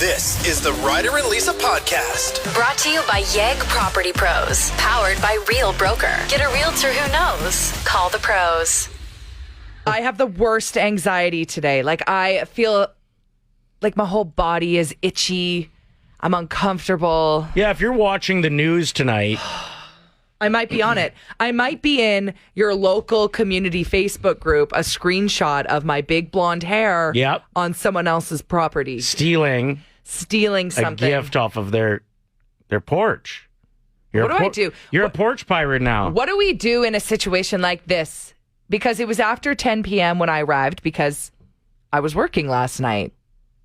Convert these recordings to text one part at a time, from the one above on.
This is the Ryder and Lisa podcast. Brought to you by Yegg Property Pros. Powered by Real Broker. Get a realtor who knows. Call the pros. I have the worst anxiety today. Like, I feel like my whole body is itchy. I'm uncomfortable. Yeah, if you're watching the news tonight... I might be on it. I might be in your local community Facebook group, a screenshot of my big blonde hair on someone else's property. Stealing something. A gift off of their porch. What do I do? You're a porch pirate now. What do we do in a situation like this? Because it was after 10 p.m. when I arrived because I was working last night.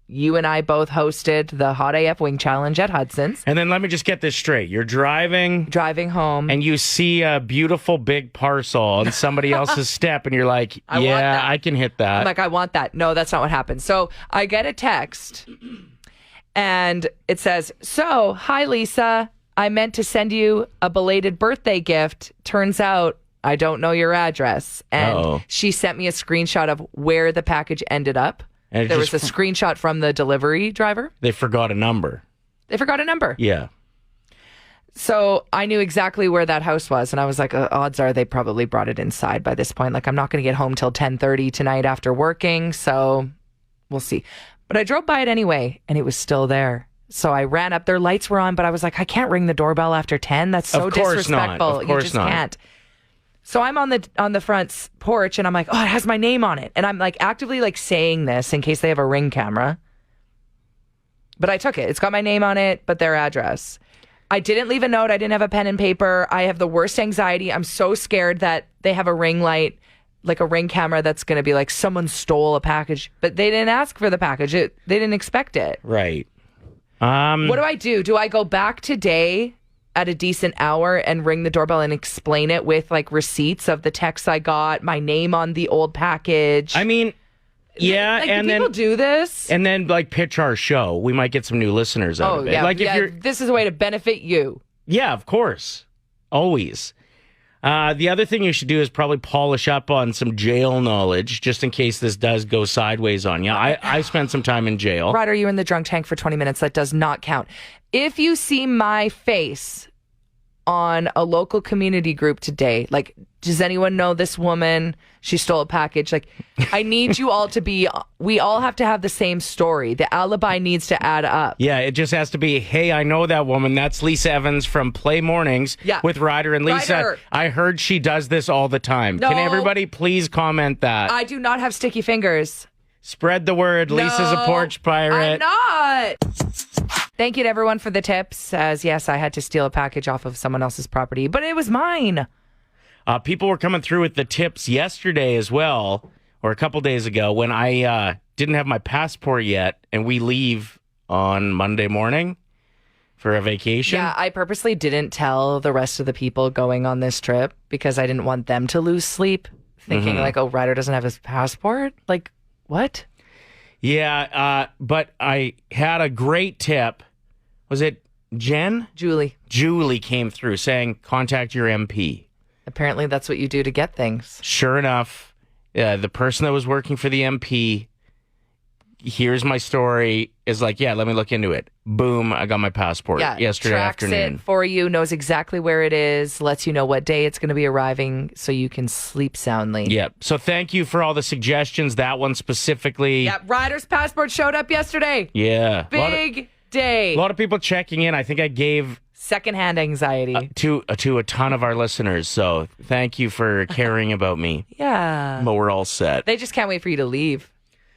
You and I both hosted the Hot AF Wing Challenge at Hudson's. And then let me just get this straight. You're driving home. And you see a beautiful big parcel on somebody else's step. And you're like, I can hit that. I'm like, I want that. No, that's not what happened. So I get a text and it says, so, hi, Lisa. I meant to send you a belated birthday gift. Turns out I don't know your address. And she sent me a screenshot of where the package ended up. And there was a screenshot from the delivery driver. They forgot a number. Yeah. So I knew exactly where that house was. And I was like, odds are they probably brought it inside by this point. Like, I'm not going to get home till 10:30 tonight after working. So we'll see. But I drove by it anyway, and it was still there. So I ran up. Their lights were on, but I was like, I can't ring the doorbell after 10. That's so disrespectful. Of course not. Can't. So I'm on the front porch, and I'm like, oh, it has my name on it. And I'm like actively like saying this in case they have a Ring camera. But I took it. It's got my name on it, but their address. I didn't leave a note. I didn't have a pen and paper. I have the worst anxiety. I'm so scared that they have a ring light, like a Ring camera that's going to be like someone stole a package. But they didn't ask for the package. They didn't expect it. Right. What do I do? Do I go back today at a decent hour and ring the doorbell and explain it with like receipts of the texts I got, my name on the old package? I mean, yeah, like, and do people then do this, and then like pitch our show. We might get some new listeners out of it. Yeah, like if you're, this is a way to benefit you. Yeah, of course, always. The other thing you should do is probably polish up on some jail knowledge, just in case this does go sideways on you. I spent some time in jail. Ryder, you were in the drunk tank for 20 minutes. That does not count. If you see my face on a local community group today, like, does anyone know this woman? She stole a package. Like, I need you all to be, we all have to have the same story. The alibi needs to add up. Yeah, it just has to be, hey, I know that woman. That's Lisa Evans from Play Mornings with Ryder and Lisa. Ryder. I heard she does this all the time. No. Can everybody please comment that? I do not have sticky fingers. Spread the word. No, Lisa's a porch pirate. I'm not. Thank you to everyone for the tips. As yes, I had to steal a package off of someone else's property, but it was mine. People were coming through with the tips yesterday as well, or a couple days ago, when I didn't have my passport yet, and we leave on Monday morning for a vacation. Yeah, I purposely didn't tell the rest of the people going on this trip because I didn't want them to lose sleep, thinking like, oh, Ryder doesn't have his passport? Like, what? Yeah, but I had a great tip. Was it Jen? Julie. Julie came through saying, contact your MP. Apparently that's what you do to get things. Sure enough, the person that was working for the MP, here's my story, is like, yeah, let me look into it. Boom, I got my passport yesterday afternoon. Tracks it for you, knows exactly where it is, lets you know what day it's going to be arriving so you can sleep soundly. Yeah, so thank you for all the suggestions. That one specifically. Yeah, Ryder's passport showed up yesterday. Yeah. Big day. A lot of people checking in. I think I gave secondhand anxiety to a ton of our listeners. So thank you for caring about me. Yeah. But we're all set. They just can't wait for you to leave.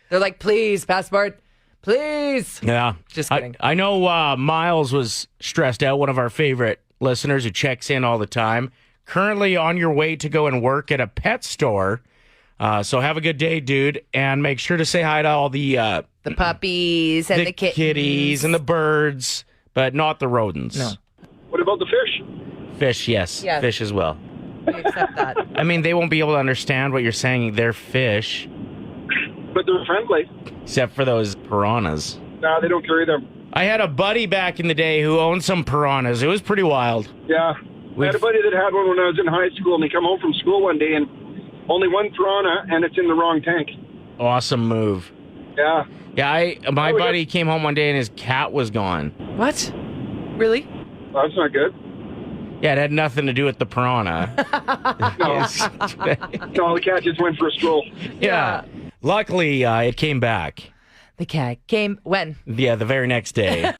They're like, please, passport, please. Yeah. Just kidding. I know Miles was stressed out, one of our favorite listeners who checks in all the time. Currently on your way to go and work at a pet store. So have a good day, dude. And make sure to say hi to all the puppies and the kitties and the birds, but not the rodents. No. What about the fish? Fish, yes. Fish as well. We accept that. I mean, they won't be able to understand what you're saying. They're fish. But they're friendly. Except for those piranhas. No, they don't carry them. I had a buddy back in the day who owned some piranhas. It was pretty wild. Yeah. I had a buddy that had one when I was in high school, and he come home from school one day, and only one piranha, and it's in the wrong tank. Awesome move. Yeah. Yeah, my buddy came home one day and his cat was gone. What? Really? Well, that's not good. Yeah, it had nothing to do with the piranha. No, the cat just went for a stroll. Yeah. Luckily, it came back. The cat came when? Yeah, the very next day.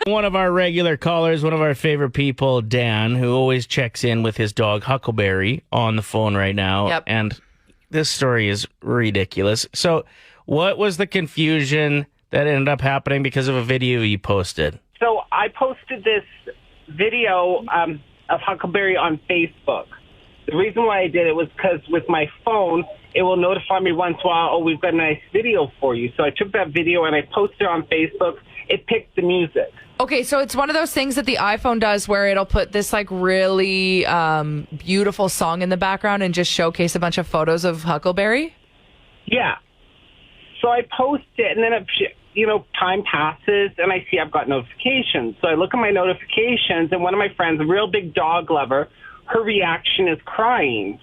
One of our regular callers, one of our favorite people, Dan, who always checks in with his dog Huckleberry on the phone right now. Yep. And this story is ridiculous. So, what was the confusion that ended up happening because of a video you posted? So I posted this video of Huckleberry on Facebook. The reason why I did it was because with my phone, it will notify me once in a while, oh, we've got a nice video for you. So I took that video and I posted it on Facebook. It picked the music. Okay, so it's one of those things that the iPhone does where it'll put this like really beautiful song in the background and just showcase a bunch of photos of Huckleberry? Yeah. So I post it, and then time passes, and I see I've got notifications. So I look at my notifications, and one of my friends, a real big dog lover, her reaction is crying.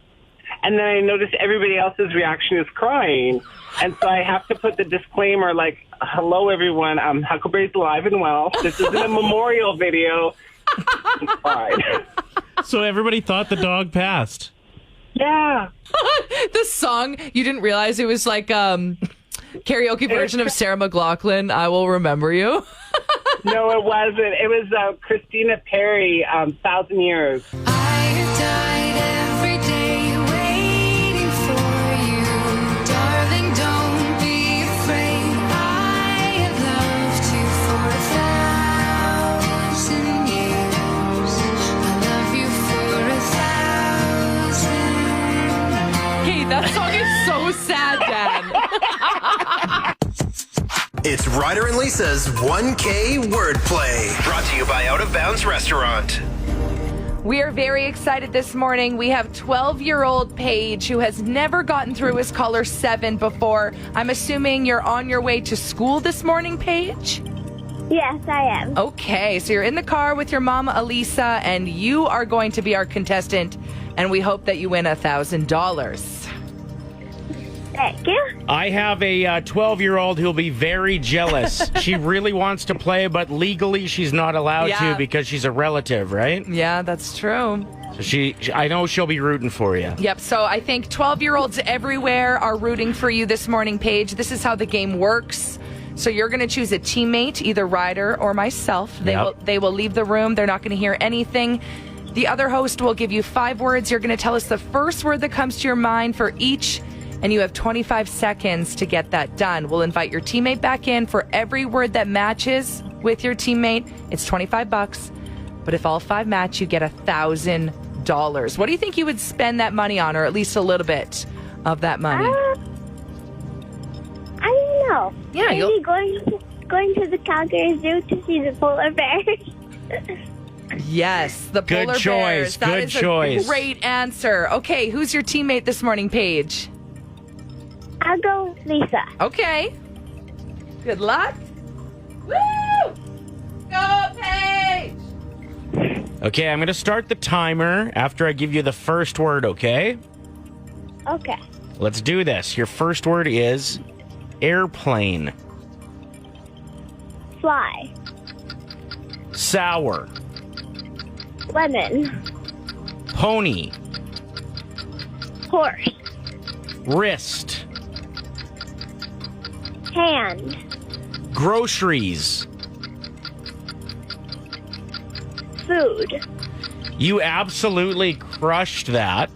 And then I notice everybody else's reaction is crying. And so I have to put the disclaimer like, hello, everyone. Huckleberry's alive and well. This isn't a memorial video. It's fine. So everybody thought the dog passed. Yeah. The song, you didn't realize it was like karaoke version of Sarah McLachlan, I Will Remember You. No, it wasn't. It was Christina Perri, 1,000 Years. I have died every day waiting for you. Darling, don't be afraid. I have loved you for 1,000 years. I love you for 1,000. Hey, that song is so sad, Dan. It's Ryder and Lisa's 1K Wordplay. Brought to you by Out of Bounds Restaurant. We are very excited this morning. We have 12-year-old Paige who has never gotten through his color 7 before. I'm assuming you're on your way to school this morning, Paige? Yes, I am. Okay, so you're in the car with your mama, Elisa, and you are going to be our contestant, and we hope that you win $1,000. Thank you. I have a 12-year-old who'll be very jealous. She really wants to play, but legally she's not allowed to because she's a relative, right? Yeah, that's true. So I know she'll be rooting for you. Yep, so I think 12-year-olds everywhere are rooting for you this morning, Paige. This is how the game works. So you're going to choose a teammate, either Ryder or myself. They will leave the room. They're not going to hear anything. The other host will give you 5 words. You're going to tell us the first word that comes to your mind for each, and you have 25 seconds to get that done. We'll invite your teammate back in. For every word that matches with your teammate, it's $25. But if all 5 match, you get $1,000. What do you think you would spend that money on, or at least a little bit of that money? I don't know. Yeah, maybe going to the Calgary Zoo to see the polar bears. Yes, the polar Good choice. bears. That Good is choice. a great answer. Okay, who's your teammate this morning, Paige? I'll go Lisa. Okay. Good luck. Woo! Go, Paige! Okay, I'm going to start the timer after I give you the first word, okay? Okay. Let's do this. Your first word is airplane. Fly. Sour. Lemon. Pony. Horse. Wrist. Hand. Groceries. Food. You absolutely crushed that.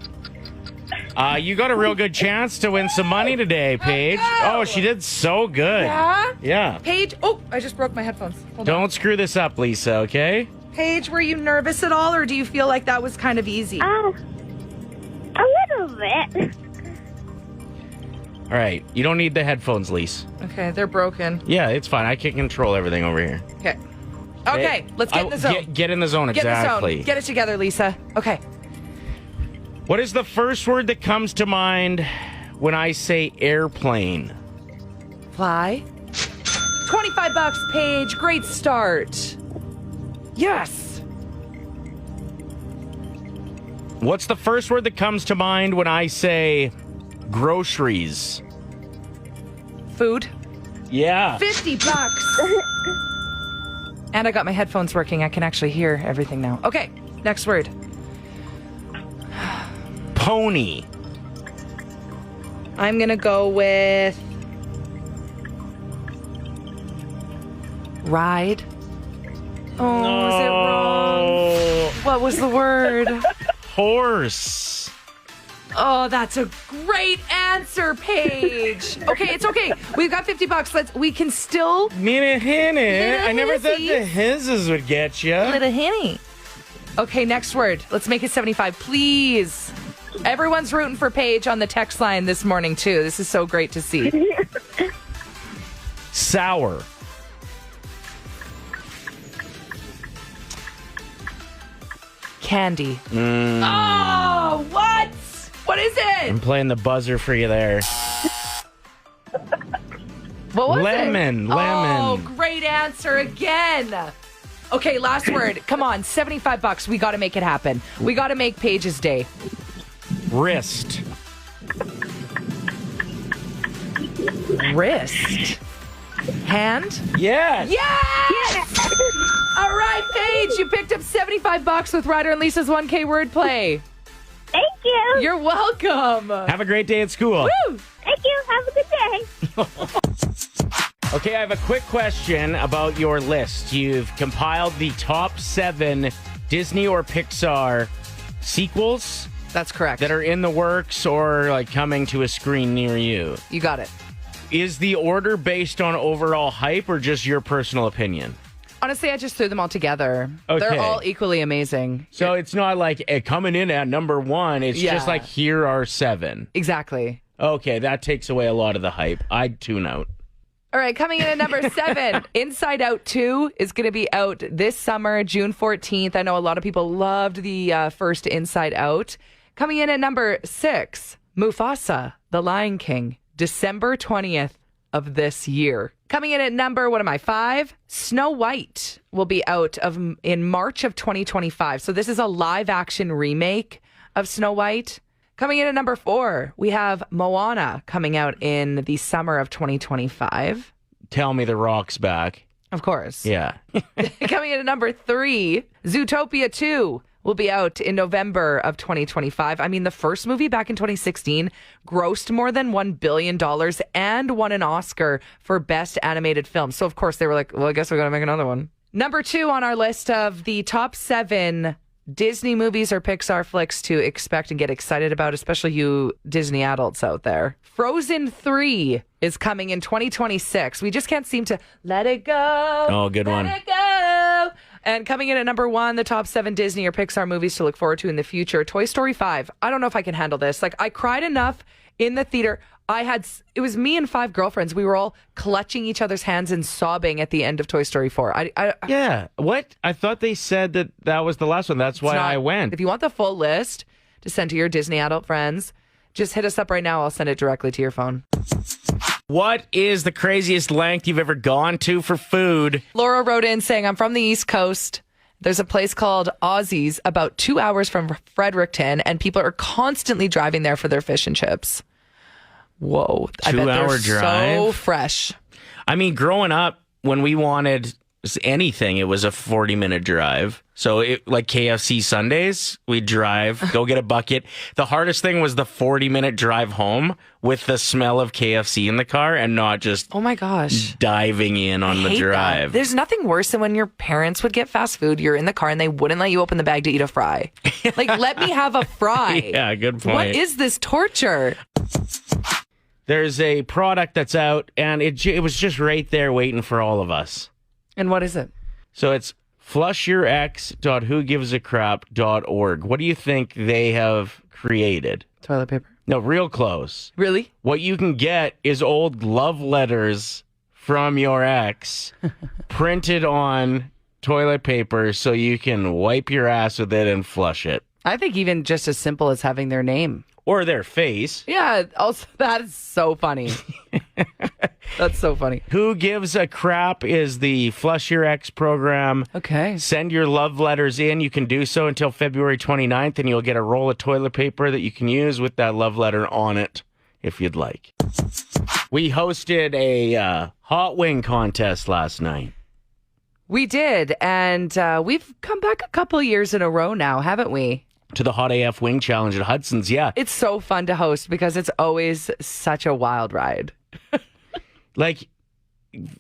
You got a real good chance to win some money today, Paige. Oh, she did so good. Yeah? Yeah. Paige, oh, I just broke my headphones. Hold on. Don't screw this up, Lisa, okay? Paige, were you nervous at all, or do you feel like that was kind of easy? A little bit. All right. You don't need the headphones, Lise. Okay, they're broken. Yeah, it's fine. I can control everything over here. Okay. Okay, let's get in the zone. Get in the zone, Get in the exactly. zone. Get it together, Lisa. Okay. What is the first word that comes to mind when I say airplane? Fly. $25, Paige. Great start. Yes. What's the first word that comes to mind when I say groceries? Food. Yeah. $50. And I got my headphones working. I can actually hear everything now. Okay, next word. Pony. I'm going to go with ride. Oh, is it wrong? What was the word? Horse. Oh, that's a great answer, Paige. Okay, it's okay. We've got $50. We can still Minute Henny. I never thought hissies. the hisses would get you. little henny. Okay, next word. Let's make it 75, please. Everyone's rooting for Paige on the text line this morning, too. This is so great to see. Sour. Candy. Oh, what? What is I'm it? playing the buzzer for you there. What was Lemon, it? lemon. Oh, great answer again. Okay, last word. Come on, $75. We got to make it happen. We got to make Paige's day. Wrist. Wrist. Hand. Yes. Yes! All right, Paige, you picked up $75 with Ryder and Lisa's 1K wordplay. Thank you. You're welcome. Have a great day at school. Woo! Thank you. Have a good day. Okay, I have a quick question about your list. You've compiled the top 7 Disney or Pixar sequels That's correct. that are in the works or like coming to a screen near you. You got it. Is the order based on overall hype or just your personal opinion? Honestly, I just threw them all together. Okay. They're all equally amazing. So it's not like coming in at number 1. It's Yeah. just like, here are 7. Exactly. Okay, that takes away a lot of the hype. I'd tune out. All right, coming in at number 7, Inside Out 2 is going to be out this summer, June 14th. I know a lot of people loved the first Inside Out. Coming in at number 6, Mufasa, The Lion King, December 20th of this year. Coming in at number, 5? Snow White will be out in March of 2025. So this is a live action remake of Snow White. Coming in at number 4, we have Moana coming out in the summer of 2025. Tell me the Rock's back. Of course. Yeah. Coming in at number 3, Zootopia 2 will be out in November of 2025. I mean, the first movie back in 2016 grossed more than $1 billion and won an Oscar for Best Animated Film. So, of course, they were like, well, I guess we're going to make another one. Number 2 on our list of the top 7 Disney movies or Pixar flicks to expect and get excited about, especially you Disney adults out there. Frozen 3 is coming in 2026. We just can't seem to let it go. Oh, good one. Let it go. And coming in at number 1, the top 7 Disney or Pixar movies to look forward to in the future. Toy Story 5. I don't know if I can handle this. Like, I cried enough in the theater. It was me and 5 girlfriends. We were all clutching each other's hands and sobbing at the end of Toy Story 4. Yeah. What? I thought they said that was the last one. That's why I went. If you want the full list to send to your Disney adult friends, just hit us up right now. I'll send it directly to your phone. What is the craziest length you've ever gone to for food? Laura wrote in saying, I'm from the East Coast. There's a place called Aussie's about 2 hours from Fredericton, and people are constantly driving there for their fish and chips. Whoa. I bet 2-hour they're drive? so fresh. I mean, growing up, when we wanted anything, it was a 40-minute drive. So, like KFC Sundays, we'd drive, go get a bucket. The hardest thing was the 40-minute drive home with the smell of KFC in the car and not just Oh my gosh. diving in on the Hate drive. that. There's nothing worse than when your parents would get fast food, you're in the car and they wouldn't let you open the bag to eat a fry. Like, let me have a fry. Yeah, good point. What is this torture? There's a product that's out, and it was just right there waiting for all of us. And what is it? So it's flushyourx.whogivesacrap.org. What do you think they have created? Toilet paper. No, real close. Really? What you can get is old love letters from your ex printed on toilet paper so you can wipe your ass with it and flush it. I think even just as simple as having their name. Or their face. Yeah, also, that is so funny. That's so funny. Who Gives a Crap is the Flush Your Ex program. Okay. Send your love letters in. You can do so until February 29th, and you'll get a roll of toilet paper that you can use with that love letter on it if you'd like. We hosted a hot wing contest last night. We did, and we've come back a couple years in a row now, haven't we? To the Hot AF Wing Challenge at Hudson's, yeah. It's so fun to host because it's always such a wild ride. Like,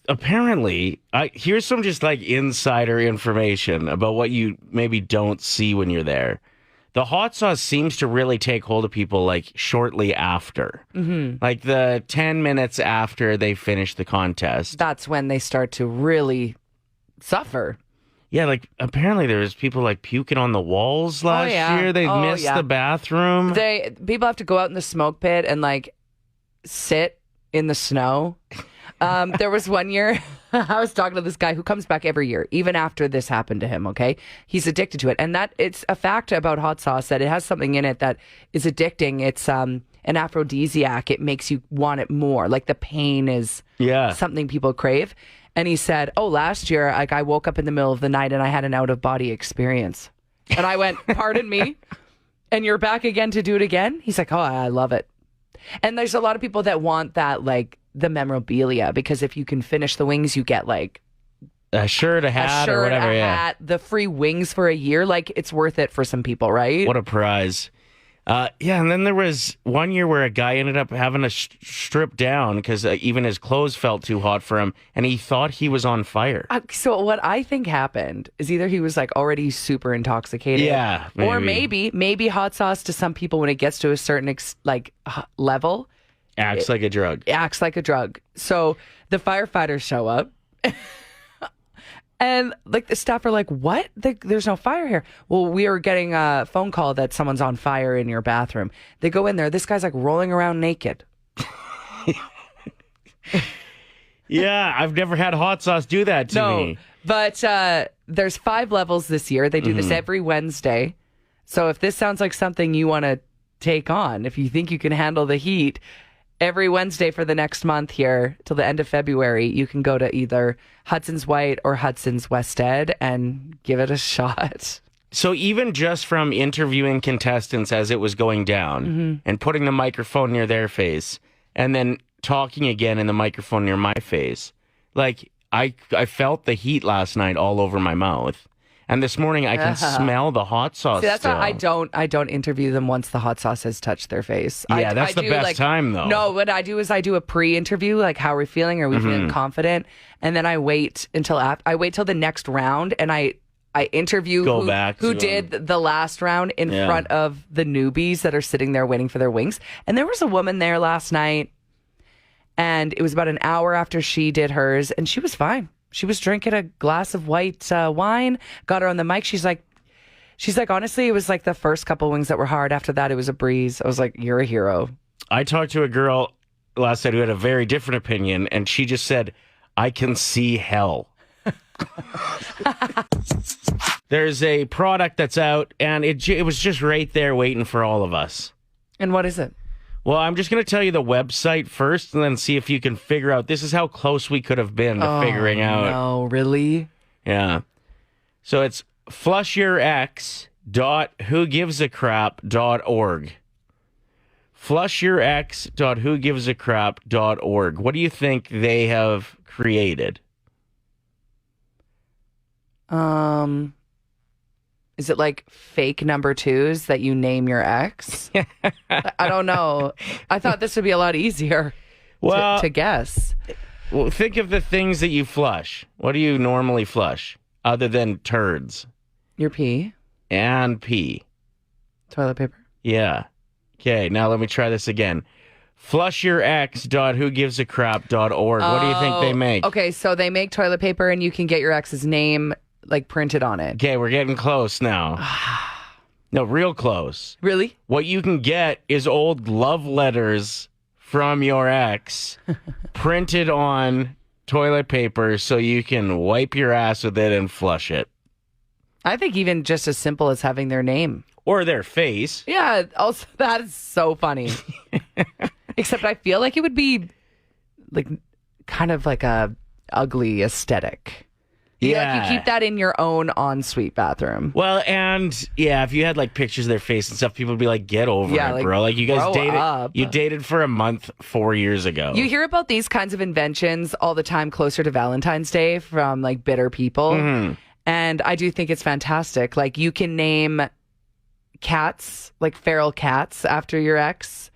apparently, here's some just like insider information about what you maybe don't see when you're there. The hot sauce seems to really take hold of people like shortly after. Mm-hmm. Like the 10 minutes after they finish the contest. That's when they start to really suffer. Yeah, like apparently there was people like puking on the walls last year. They missed the bathroom. People have to go out in the smoke pit and like sit in the snow. There was one year I was talking to this guy who comes back every year, even after this happened to him. Okay, he's addicted to it, and that it's a fact about hot sauce that it has something in it that is addicting. It's an aphrodisiac. It makes you want it more. Like the pain is something people crave. And he said, "Oh, last year, like I woke up in the middle of the night and I had an out of body experience." And I went, "Pardon me, and you're back again to do it again?" He's like, "Oh, I love it." And there's a lot of people that want that, like the memorabilia, because if you can finish the wings, you get like a shirt, a hat, or whatever. Hat, the free wings for a year. Like it's worth it for some people, right? What a prize. And then there was one year where a guy ended up having to strip down because even his clothes felt too hot for him, and he thought he was on fire. So what I think happened is either he was like already super intoxicated, or maybe hot sauce to some people when it gets to a certain level acts like a drug. Acts like a drug. So the firefighters show up. And like the staff are like, "What? There's no fire here." Well, we are getting a phone call that someone's on fire in your bathroom. They go in there. This guy's like rolling around naked. Yeah, I've never had hot sauce do that to me. But there's 5 levels this year. They do this every Wednesday. So if this sounds like something you want to take on, if you think you can handle the heat, every Wednesday for the next month here till the end of February, you can go to either Hudson's White or Hudson's West Ed and give it a shot. So even just from interviewing contestants as it was going down and putting the microphone near their face and then talking again in the microphone near my face, like I felt the heat last night all over my mouth. And this morning I can smell the hot sauce. See, that's still. why I don't interview them once the hot sauce has touched their face. Yeah, that's the best time though. No, what I do is I do a pre-interview, like how are we feeling? Are we feeling confident? And then I wait until the next round, and I interview who did the last round in front of the newbies that are sitting there waiting for their wings. And there was a woman there last night, and it was about an hour after she did hers, and she was fine. She was drinking a glass of white wine, got her on the mic. She's like, honestly, it was like the first couple wings that were hard. After that, it was a breeze. I was like, you're a hero. I talked to a girl last night who had a very different opinion, and she just said, I can see hell. There's a product that's out, and it was just right there waiting for all of us. And what is it? Well, I'm just going to tell you the website first and then see if you can figure out. This is how close we could have been to figuring out. No, really? Yeah. So it's flushyourx.whogivesacrap.org. Flushyourx.whogivesacrap.org. What do you think they have created? Is it like fake number 2s that you name your ex? I don't know. I thought this would be a lot easier to guess. Well, think of the things that you flush. What do you normally flush other than turds? Your pee. And pee. Toilet paper. Yeah. Okay, now let me try this again. Flushyourx.whogivesacrap.org. What do you think they make? Okay, so they make toilet paper and you can get your ex's name like printed on it. Okay, we're getting close now. No, real close. Really? What you can get is old love letters from your ex printed on toilet paper so you can wipe your ass with it and flush it. I think even just as simple as having their name. Or their face. Yeah, also that is so funny. Except I feel like it would be like kind of like a ugly aesthetic. Yeah. Like, you keep that in your own ensuite bathroom. Well, and yeah, if you had like pictures of their face and stuff, people would be like, "Get over Yeah, it, like, bro." Like you guys grow dated, up. you dated for a month 4 years ago. You hear about these kinds of inventions all the time closer to Valentine's Day from like bitter people. Mm-hmm. And I do think it's fantastic. Like, you can name cats, like feral cats, after your ex.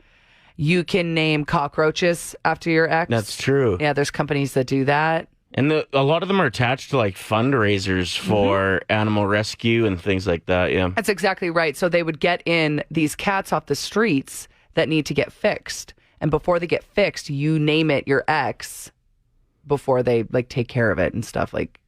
You can name cockroaches after your ex. That's true. Yeah, there's companies that do that. And a lot of them are attached to like fundraisers for animal rescue and things like that. Yeah. That's exactly right. So they would get in these cats off the streets that need to get fixed. And before they get fixed, you name it your ex before they like take care of it and stuff. Like,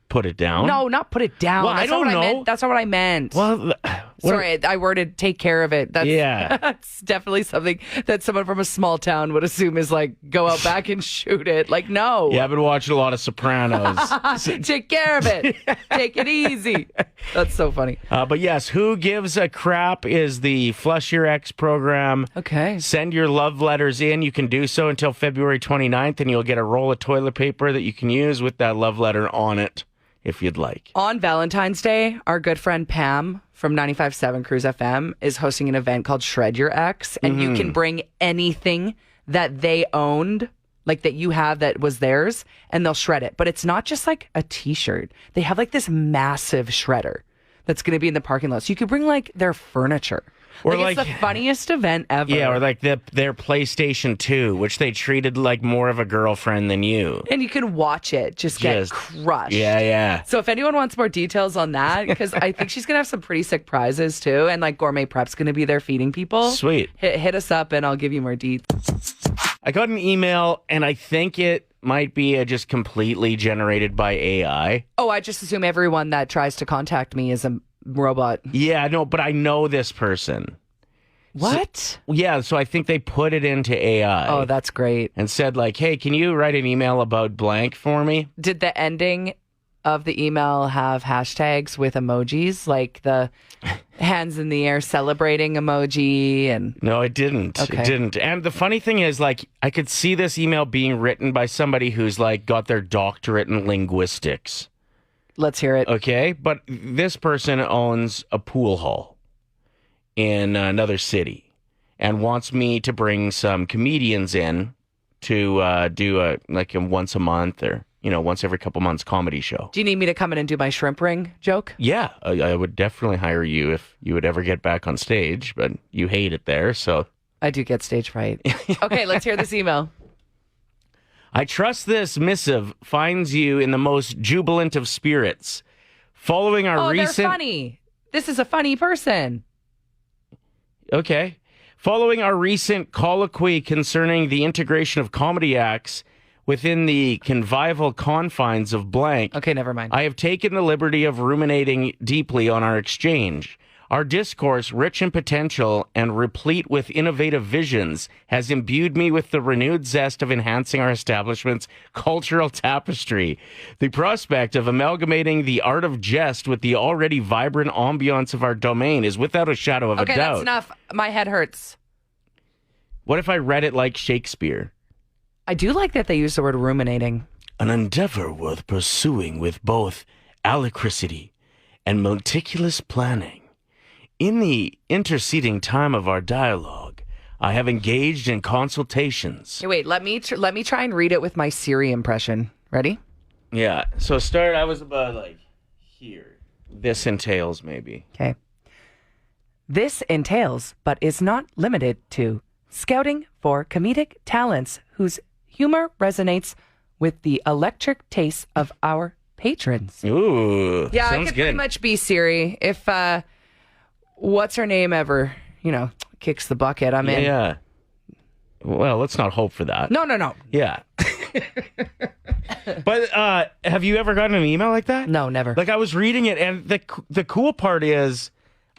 Put it down? no, not put it down. Well, That's I not don't what know. meant. That's not what I meant. Well, Sorry, I worded take care of it. That's, Yeah. That's definitely something that someone from a small town would assume is like, go out back and shoot it. Like, no. Yeah, I've been watching a lot of Sopranos. Take care of it. Take it easy. That's so funny. But yes, Who Gives a Crap is the Flush Your Ex program. Okay. Send your love letters in. You can do so until February 29th, and you'll get a roll of toilet paper that you can use with that love letter on it if you'd like. On Valentine's Day, our good friend Pam from 95.7 Cruise FM is hosting an event called Shred Your Ex, and you can bring anything that they owned, like that you have that was theirs, and they'll shred it. But it's not just like a t-shirt. They have like this massive shredder that's going to be in the parking lot. So you could bring like their furniture. Or Like, it's the funniest event ever. Yeah, or like their PlayStation 2, which they treated like more of a girlfriend than you. And you can watch it just get crushed. Yeah. So if anyone wants more details on that, because I think she's going to have some pretty sick prizes too. And like Gourmet Prep's going to be there feeding people. Sweet. Hit us up and I'll give you more deets. I got an email, and I think it might be just completely generated by AI. Oh, I just assume everyone that tries to contact me is a robot. Yeah, no, but I know this person. What? So I think they put it into AI. Oh, that's great. And said like, hey, can you write an email about blank for me? Did the ending of the email have hashtags with emojis, like the hands in the air celebrating emoji? And No, it didn't. Okay. It didn't. And the funny thing is, like, I could see this email being written by somebody who's like got their doctorate in linguistics. let's hear it. Okay, but this person owns a pool hall in another city and wants me to bring some comedians in to do a once a month or once every couple months comedy show. Do you need me to come in and do my shrimp ring joke? Yeah, I would definitely hire you if you would ever get back on stage, but you hate it there, so. I do get stage fright. Okay, let's hear this email. I trust this missive finds you in the most jubilant of spirits. Following our recent... they're funny. This is a funny person. Okay. Following our recent colloquy concerning the integration of comedy acts within the convivial confines of blank... Okay, never mind. I have taken the liberty of ruminating deeply on our exchange. Our discourse, rich in potential and replete with innovative visions, has imbued me with the renewed zest of enhancing our establishment's cultural tapestry. The prospect of amalgamating the art of jest with the already vibrant ambiance of our domain is without a shadow of a doubt. Okay, that's enough. My head hurts. What if I read it like Shakespeare? I do like that they use the word ruminating. An endeavor worth pursuing with both alacrity and meticulous planning. In the interceding time of our dialogue, I have engaged in consultations. Hey, wait, let me try and read it with my Siri impression. Ready? Yeah. So I was about like here. This entails maybe. Okay. This entails, but is not limited to, scouting for comedic talents whose humor resonates with the electric tastes of our patrons. Ooh. Yeah, I sounds could good. pretty much be Siri. If what's her name ever, kicks the bucket, I'm in. Yeah. Well, let's not hope for that. No. Yeah. But have you ever gotten an email like that? No, never. Like I was reading it, and the cool part is,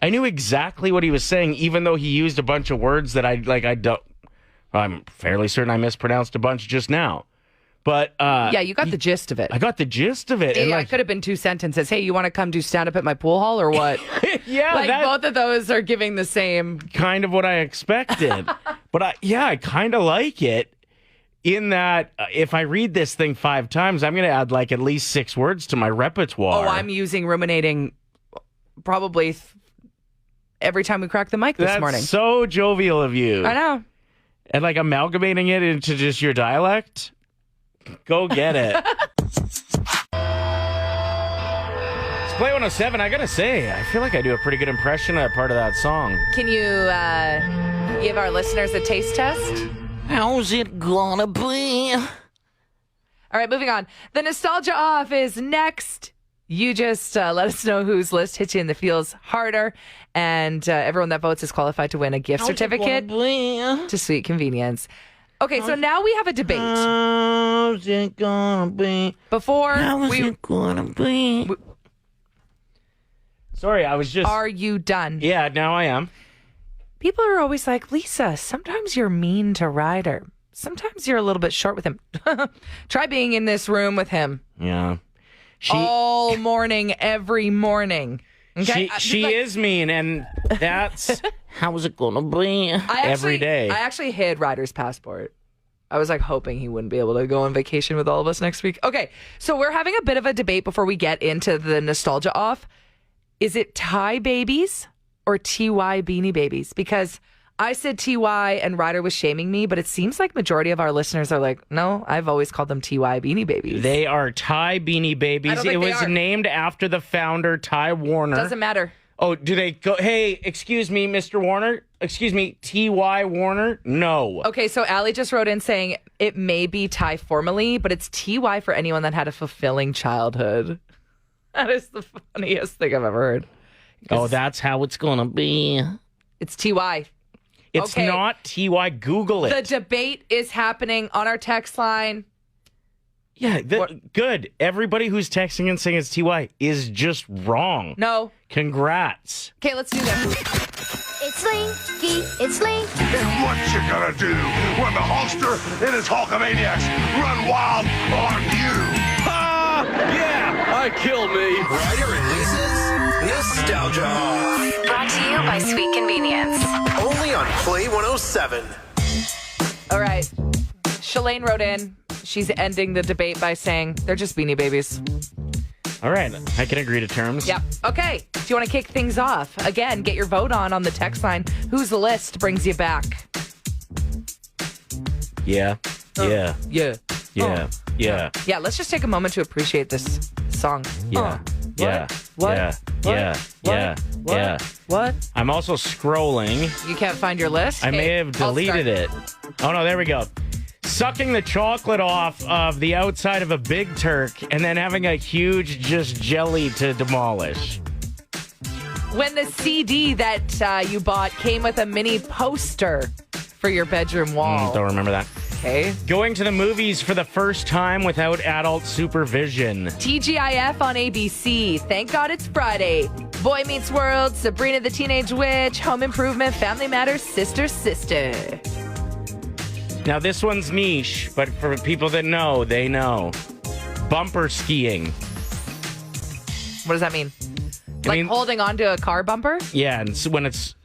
I knew exactly what he was saying, even though he used a bunch of words that I'm fairly certain I mispronounced a bunch just now. But yeah, you got the gist of it. I got the gist of it. Yeah, it could have been 2 sentences. Hey, you want to come do stand up at my pool hall or what? Yeah, both of those are giving the same kind of what I expected. But I kind of like it. in that if I read this thing 5 times, I'm going to add like at least 6 words to my repertoire. Oh, I'm using ruminating probably every time we crack the mic this morning. That's so jovial of you. I know. And like amalgamating it into just your dialect? Go get it. It's Play 107. I got to say, I feel like I do a pretty good impression of part of that song. Can you give our listeners a taste test? How's it gonna be? All right, moving on. The Nostalgia Off is next. You just let us know whose list hits you in the feels harder. And everyone that votes is qualified to win a gift certificate to Sweet Convenience. Okay, so now we have a debate. How's it gonna be? How's it gonna be? Sorry, I was just... Are you done? Yeah, now I am. People are always like, Lisa, sometimes you're mean to Ryder. Sometimes you're a little bit short with him. Try being in this room with him. Yeah. All morning, every morning. Okay? She is mean, and that's how's it gonna be every day. I actually hid Ryder's passport. I was like hoping he wouldn't be able to go on vacation with all of us next week. Okay, so we're having a bit of a debate before we get into the Nostalgia Off. Is it Ty Babies or TY Beanie Babies? Because I said TY and Ryder was shaming me, but it seems like majority of our listeners are like, no, I've always called them TY Beanie Babies. They are Ty Beanie Babies. It was named after the founder, Ty Warner. Doesn't matter. Oh, do they go, hey, excuse me, Mr. Warner? Excuse me, TY Warner? No. Okay, so Allie just wrote in saying it may be Ty formally, but it's TY for anyone that had a fulfilling childhood. That is the funniest thing I've ever heard. Oh, that's how it's going to be. It's TY. It's not TY. Google it. The debate is happening on our text line. Yeah, good. Everybody who's texting and saying it's TY is just wrong. No. Congrats. Okay, let's do this. It's Linky, it's Linky. And what you gonna do when the Hulkster and his Hulkamaniacs run wild on you? Ha! Yeah, I kill me. Ryder and Lisa's Nostalgia Off. Brought to you by Sweet Convenience. Only on Play 107. All right. Shalane wrote in. She's ending the debate by saying they're just Beanie Babies. All right. I can agree to terms. Yep. Okay. Do you want to kick things off? Again, get your vote on the text line. Whose list brings you back? Yeah. Yeah. Yeah. Yeah. Yeah. Yeah, let's just take a moment to appreciate this song. Yeah. Yeah. What? Yeah. What? Yeah. What? Yeah. What? Yeah. What? I'm also scrolling. You can't find your list? I may have deleted it. Oh, no, there we go. Sucking the chocolate off of the outside of a Big Turk and then having a huge just jelly to demolish. When the CD that you bought came with a mini poster for your bedroom wall. Don't remember that. Okay. Going to the movies for the first time without adult supervision. TGIF on ABC. Thank God it's Friday. Boy Meets World, Sabrina the Teenage Witch, Home Improvement, Family Matters, Sister, Sister. Now, this one's niche, but for people that know, they know. Bumper skiing. What does that mean? I mean, holding onto a car bumper? Yeah, and so when it's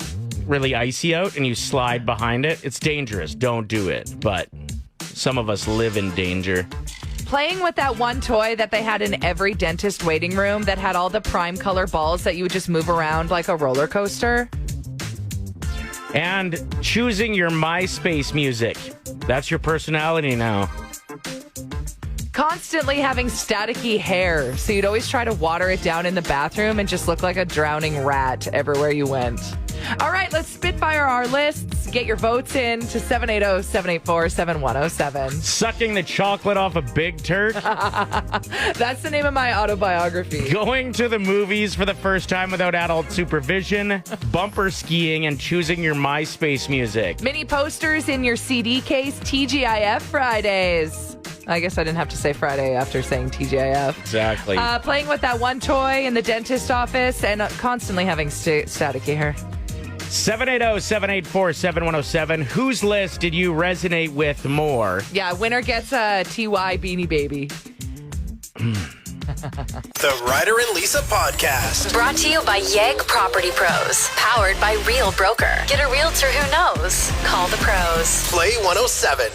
really icy out and you slide behind it, it's dangerous. Don't do it. But some of us live in danger. Playing with that one toy that they had in every dentist waiting room that had all the prime color balls that you would just move around like a roller coaster. And choosing your MySpace music. That's your personality now. Constantly having staticky hair, so you'd always try to water it down in the bathroom and just look like a drowning rat everywhere you went. All right, let's spitfire our lists. Get your votes in to 780-784-7107. Sucking the chocolate off a Big Turk. That's the name of my autobiography. Going to the movies for the first time without adult supervision. Bumper skiing and choosing your MySpace music. Mini posters in your CD case. TGIF Fridays. I guess I didn't have to say Friday after saying TGIF. Exactly. Playing with that one toy in the dentist office and constantly having staticky hair. 780-784-7107. Whose list did you resonate with more? Yeah, winner gets a TY Beanie Baby. The Ryder and Lisa Podcast. Brought to you by Yegg Property Pros. Powered by Real Broker. Get a realtor who knows. Call the pros. Play 107.